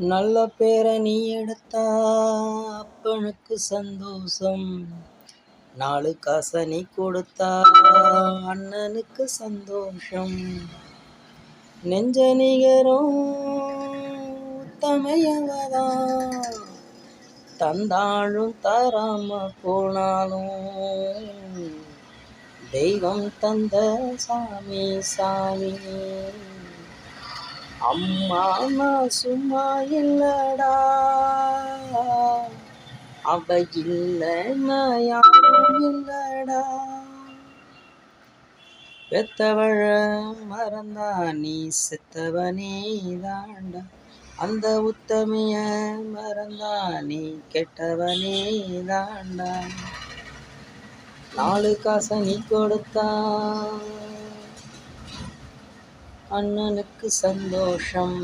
நல்ல பேரை நீ எடுத்தா அப்பனுக்கு சந்தோஷம். 4 காசை நீ கொடுத்தா அண்ணனுக்கு சந்தோஷம். நெஞ்ச நிகரும் உத்தமையவதான் தந்தாலும் தராம போனாலும் தெய்வம் தந்த சாமி சாமி. அம்மா நான் சும்மா இல்லடா, அவ இல்லைன்னா யாரும் இல்லடா. பெத்தவழ மறந்தா நீ செத்தவனே தாண்டா, அந்த உத்தமைய மறந்தா நீ கெட்டவனே தாண்டா. 4 காசை நீ கொடுத்தா அண்ணனுக்கு சந்தோஷம்.